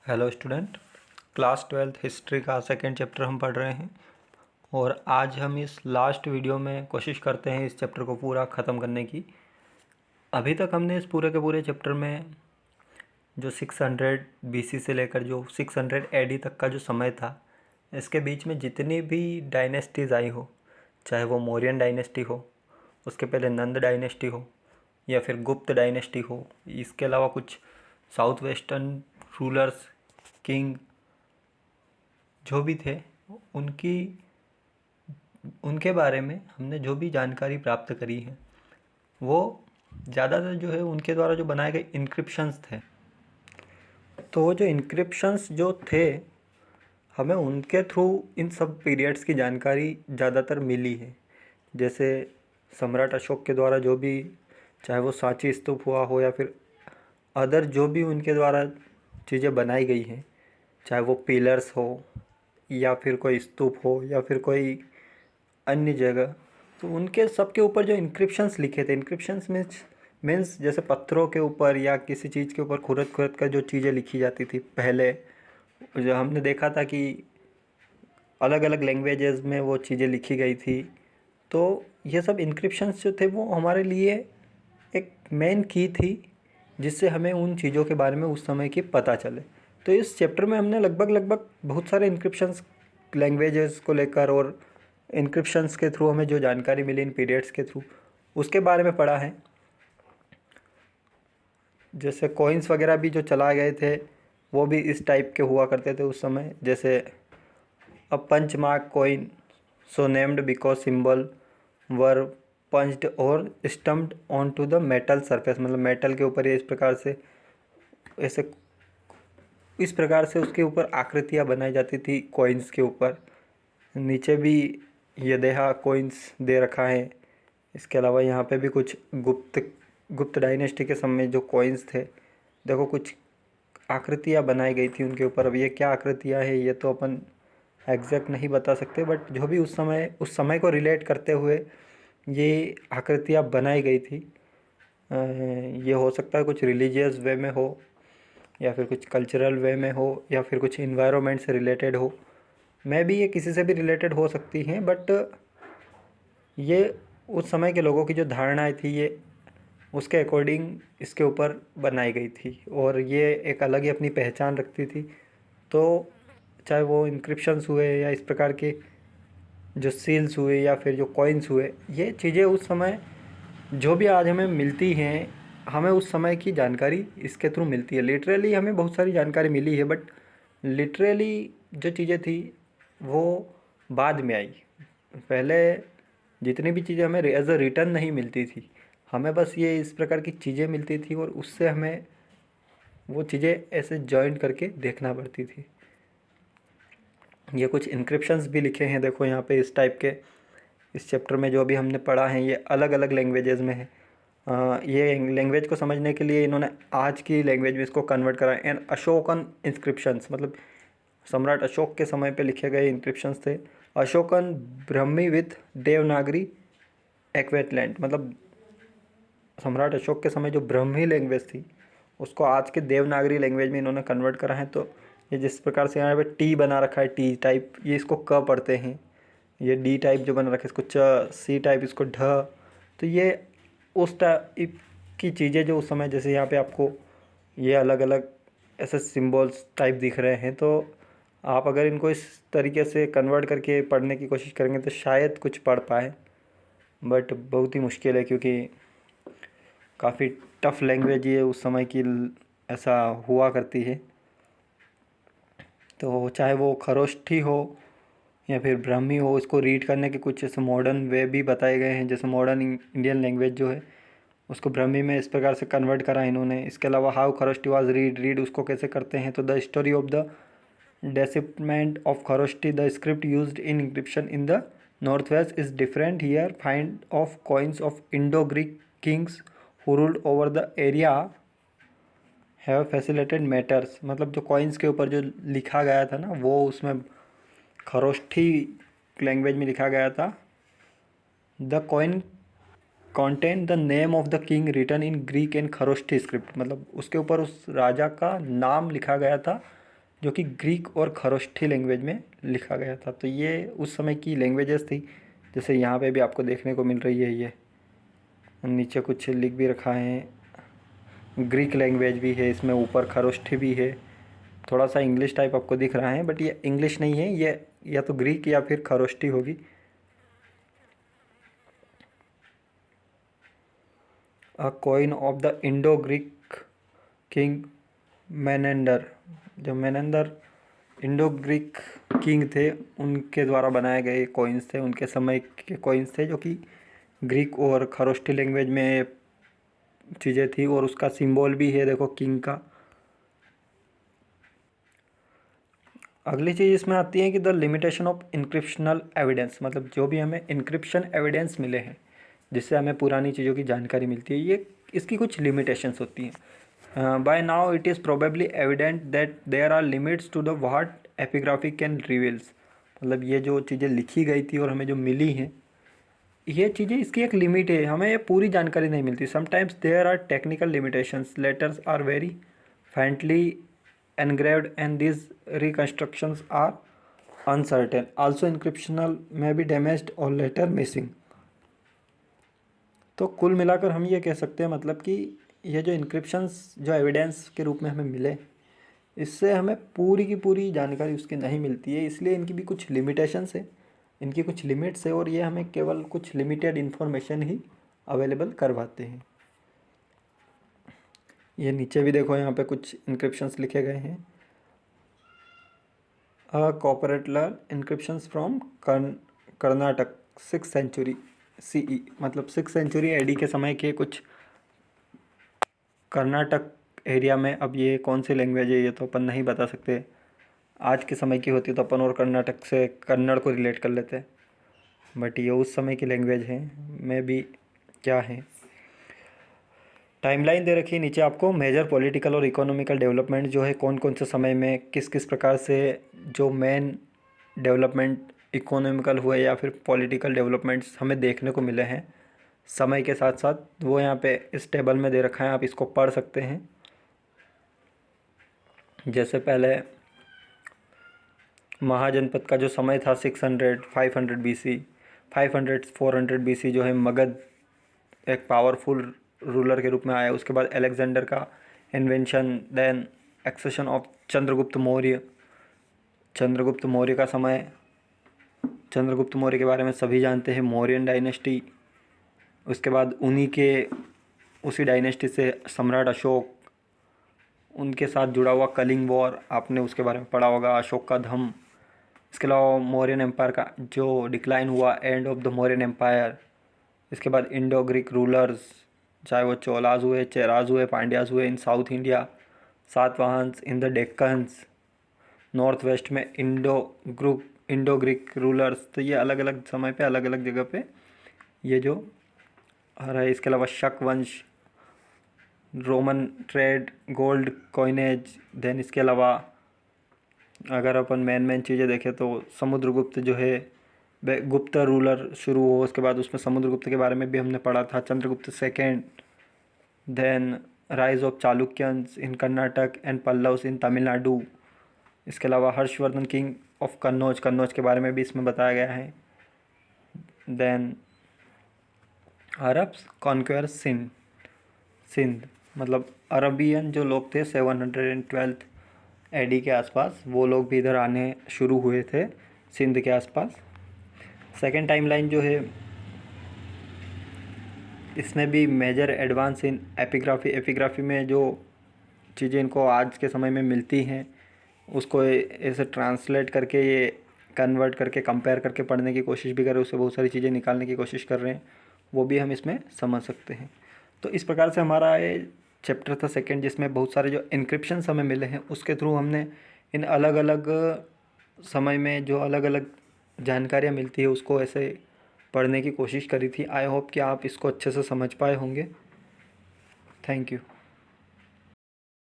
Hello student. Class 12th history का second chapter हम पढ़ रहे हैं और आज हम इस लास्ट वीडियो में कोशिश करते हैं इस चैप्टर को पूरा ख़त्म करने की। अभी तक हमने इस पूरे के पूरे चैप्टर में जो 600 BC से लेकर जो 600 AD तक का जो समय था, इसके बीच में जितनी भी डायनेस्टीज़ आई हो, चाहे वो मौर्यन डायनेस्टी हो, उसके पहले नंद डायनेस्टी हो या फिर गुप्त डायनेस्टी हो, इसके अलावा कुछ साउथ वेस्टर्न रूलर्स, किंग जो भी थे, उनकी उनके बारे में हमने जो भी जानकारी प्राप्त करी है वो ज़्यादातर जो है उनके द्वारा जो बनाए गए इंक्रिप्शंस थे। तो वो जो इंक्रिप्शंस जो थे, हमें उनके थ्रू इन सब पीरियड्स की जानकारी ज़्यादातर मिली है। जैसे सम्राट अशोक के द्वारा जो भी, चाहे वो सांची स्तूप हुआ हो या फिर अदर जो भी उनके द्वारा चीज़ें बनाई गई हैं, चाहे वो पिलर्स हो या फिर कोई स्तूप हो या फिर कोई अन्य जगह, तो उनके सबके ऊपर जो इंक्रिप्शंस लिखे थे, इंक्रिप्शंस मीन्स जैसे पत्थरों के ऊपर या किसी चीज़ के ऊपर खुरद खुरद कर जो चीज़ें लिखी जाती थी पहले, जो हमने देखा था कि अलग अलग लैंग्वेजेस में वो चीज़ें लिखी गई थी। तो ये सब इंक्रिप्शंस जो थे वो हमारे लिए एक मेन की थी, जिससे हमें उन चीज़ों के बारे में उस समय की पता चले। तो इस चैप्टर में हमने लगभग बहुत सारे इंक्रिप्शंस लैंग्वेजेस को लेकर और इंक्रिप्शंस के थ्रू हमें जो जानकारी मिली इन पीरियड्स के थ्रू, उसके बारे में पढ़ा है। जैसे कॉइन्स वगैरह भी जो चलाए गए थे वो भी इस टाइप के हुआ करते थे उस समय। जैसे a punch mark coin, so named because symbol were punched और stamped on to the metal surface, मतलब मेटल के ऊपर ये इस प्रकार से उसके ऊपर आकृतियाँ बनाई जाती थी कॉइन्स के ऊपर। नीचे भी यदेहा कॉइन्स दे रखा है। इसके अलावा यहाँ पे भी कुछ गुप्त डायनेस्टी के समय जो कॉइन्स थे, देखो कुछ आकृतियाँ बनाई गई थी उनके ऊपर। अब ये क्या आकृतियाँ है ये तो अपन एग्जैक्ट नहीं बता सकते, बट जो भी उस समय को रिलेट करते हुए ये आकृतियाँ बनाई गई थी। ये हो सकता है कुछ रिलीजियस वे में हो या फिर कुछ कल्चरल वे में हो या फिर कुछ इन्वायरमेंट से रिलेटेड हो। मैं भी ये किसी से भी रिलेटेड हो सकती हैं, बट ये उस समय के लोगों की जो धारणाएं थी ये उसके अकॉर्डिंग इसके ऊपर बनाई गई थी और ये एक अलग ही अपनी पहचान रखती थी। तो चाहे वो इंक्रिप्शंस हुए या इस प्रकार के जो सील्स हुए या फिर जो कॉइन्स हुए, ये चीज़ें उस समय जो भी आज हमें मिलती हैं, हमें उस समय की जानकारी इसके थ्रू मिलती है। लिटरली हमें बहुत सारी जानकारी मिली है, बट लिटरली जो चीज़ें थी वो बाद में आई। पहले जितनी भी चीज़ें हमें एज अ रिटर्न नहीं मिलती थी, हमें बस ये इस प्रकार की चीज़ें मिलती थी और उससे हमें वो चीज़ें ऐसे जॉइन करके देखना पड़ती थी। ये कुछ इंक्रिप्शंस भी लिखे हैं, देखो यहाँ पे इस टाइप के। इस चैप्टर में जो भी हमने पढ़ा है ये अलग अलग लैंग्वेजेस में है। ये लैंग्वेज को समझने के लिए इन्होंने आज की लैंग्वेज में इसको कन्वर्ट करा। एंड अशोकन इंस्क्रिप्शंस, मतलब सम्राट अशोक के समय पे लिखे गए इंस्क्रिप्शंस थे। अशोकन ब्रह्मी विथ देवनागरी एक्वेटलैंड, मतलब सम्राट अशोक के समय जो ब्रह्मी लैंग्वेज थी उसको आज के देवनागरी लैंग्वेज में इन्होंने कन्वर्ट करा है। तो ये जिस प्रकार से यहाँ पे टी बना रखा है, टी टाइप, ये इसको क पढ़ते हैं। ये डी टाइप जो बना रखा है इसको च, सी टाइप इसको ढ। तो ये उस टाइप की चीज़ें जो उस समय, जैसे यहाँ पे आपको ये अलग अलग ऐसे सिम्बल्स टाइप दिख रहे हैं, तो आप अगर इनको इस तरीके से कन्वर्ट करके पढ़ने की कोशिश करेंगे तो शायद कुछ पढ़ पाए, बट बहुत ही मुश्किल है क्योंकि काफ़ी टफ लैंग्वेज ये उस समय की ऐसा हुआ करती है। तो चाहे वो खरोष्ठी हो या फिर ब्राह्मी हो, इसको रीड करने के कुछ ऐसे मॉडर्न वे भी बताए गए हैं। जैसे मॉडर्न इंडियन लैंग्वेज जो है उसको ब्राह्मी में इस प्रकार से कन्वर्ट करा इन्होंने। इसके अलावा हाउ खरोष्टी वाज रीड उसको कैसे करते हैं, तो the story of the decipherment of Kharosthi, the script used in inscription in the north west is different here, find of coins of Indo Greek kings who ruled over the area have facilitated matters. मतलब जो coins के ऊपर जो लिखा गया था ना, वो उसमें खरोष्ठी लैंग्वेज में लिखा गया था। The coin contain the name of the king written in Greek and Kharoshthi script, मतलब उसके ऊपर उस राजा का नाम लिखा गया था जो कि ग्रीक और खरोष्ठी लैंग्वेज में लिखा गया था। तो ये उस समय की लैंग्वेजेस थी, जैसे यहाँ पे भी आपको देखने को मिल रही है। ये नीचे कुछ लिख भी रखा है, ग्रीक लैंग्वेज भी है इसमें, ऊपर खरोष्ठी भी है। थोड़ा सा इंग्लिश टाइप आपको दिख रहा है, बट ये इंग्लिश नहीं है, ये या तो ग्रीक या फिर खरोष्ठी होगी। अ coin of the Indo Greek king Menander. जो मेनेंडर इंडो ग्रीक किंग थे, उनके द्वारा बनाए गए कॉइन्स थे, उनके समय के कॉइन्स थे, जो कि ग्रीक और खरोष्ठी लैंग्वेज में चीज़ें थी। और उसका सिंबल भी है, देखो, किंग का। अगली चीज़ इसमें आती है कि द लिमिटेशन ऑफ इंक्रिप्शनल एविडेंस, मतलब जो भी हमें इंक्रिप्शन एविडेंस मिले हैं जिससे हमें पुरानी चीज़ों की जानकारी मिलती है, ये इसकी कुछ लिमिटेशंस होती हैं। By now it is probably evident that there are limits to the what epigraphy can reveals. मतलब ये जो चीज़ें लिखी गई थी और हमें जो मिली हैं, ये चीज़ें, इसकी एक लिमिट है, हमें ये पूरी जानकारी नहीं मिलती। Sometimes there are technical limitations, letters are very faintly engraved and these reconstructions are uncertain. Also encryption may be damaged or later missing. तो कुल मिलाकर हम ये कह सकते हैं, मतलब कि ये जो इंक्रिप्शंस जो एविडेंस के रूप में हमें मिले, इससे हमें पूरी की पूरी जानकारी उसकी नहीं मिलती है, इसलिए इनकी भी कुछ लिमिटेशंस है, इनकी कुछ लिमिट्स है, और ये हमें केवल कुछ लिमिटेड इन्फॉर्मेशन ही अवेलेबल करवाते हैं। ये नीचे भी देखो, यहाँ पे कुछ इंक्रिप्शंस लिखे गए हैं। Copperplate inscriptions from Karnataka 6th century CE, मतलब 6th सेंचुरी AD के समय के कुछ कर्नाटक एरिया में। अब ये कौन सी लैंग्वेज है ये तो अपन नहीं बता सकते, आज के समय की होती तो अपन और कर्नाटक से कन्नड़ को रिलेट कर लेते, बट ये उस समय की लैंग्वेज है, में भी क्या है। टाइमलाइन दे रखी है नीचे आपको, मेजर पॉलिटिकल और इकोनॉमिकल डेवलपमेंट जो है कौन कौन से समय में किस किस प्रकार से जो मेन डेवलपमेंट इकोनॉमिकल हुए या फिर पॉलिटिकल डेवलपमेंट्स हमें देखने को मिले हैं समय के साथ साथ, वो यहाँ पे इस टेबल में दे रखा है, आप इसको पढ़ सकते हैं। जैसे पहले महाजनपद का जो समय था 600 500 BC, 500 400 BC जो है मगध एक पावरफुल रूलर के रूप में आया। उसके बाद अलेक्जेंडर का invention, then accession of Chandragupta Maurya, Chandragupta Maurya का समय, चंद्रगुप्त मौर्य के बारे में सभी जानते हैं, मौर्यन डायनेस्टी। उसके बाद उसी डायनेस्टी से सम्राट अशोक, उनके साथ जुड़ा हुआ कलिंग वॉर, आपने उसके बारे में पढ़ा होगा, अशोक का धम्म। इसके अलावा मौर्यन एम्पायर का जो डिक्लाइन हुआ, end of the Mauryan empire. इसके बाद इंडो ग्रीक रूलर्स, चाहे वो चोलाज हुए, चेराज हुए, पांड्याज हुए in South India, Satavahanas in the Deccans, north west में इंडो ग्रीक रूलर्स। तो ये अलग अलग समय पे अलग अलग जगह पे ये जो आ रहा है। इसके अलावा शक वंश, Roman trade, gold coinage, then इसके अलावा अगर अपन मेन चीज़ें देखें तो समुद्रगुप्त जो है, गुप्त रूलर शुरू हो, उसके बाद उसमें समुद्रगुप्त के बारे में भी हमने पढ़ा था, Chandragupta second. Then rise of Chalukyans in Karnataka and Pallavas in Tamil Nadu. इसके अलावा हर्षवर्धन किंग ऑफ कन्नौज, कन्नौज के बारे में भी इसमें बताया गया है। देन अरब्स कॉन्क्वेयर सिंध, मतलब अरबियन जो लोग थे 712 AD के आसपास, वो लोग भी इधर आने शुरू हुए थे सिंध के आसपास। सेकेंड टाइमलाइन जो है, इसमें भी मेजर एडवांस इन एपिग्राफी में जो चीज़ें इनको आज के समय में मिलती हैं उसको ऐसे ट्रांसलेट करके, ये कन्वर्ट करके, कंपेयर करके पढ़ने की कोशिश भी कर रहे हैं, उससे बहुत सारी चीज़ें निकालने की कोशिश कर रहे हैं, वो भी हम इसमें समझ सकते हैं। तो इस प्रकार से हमारा ये चैप्टर था सेकंड, जिसमें बहुत सारे जो इंक्रिप्शंस हमें मिले हैं उसके थ्रू हमने इन अलग अलग समय में जो अलग अलग जानकारियाँ मिलती है उसको ऐसे पढ़ने की कोशिश करी थी। आई होप कि आप इसको अच्छे से समझ पाए होंगे। Thank you.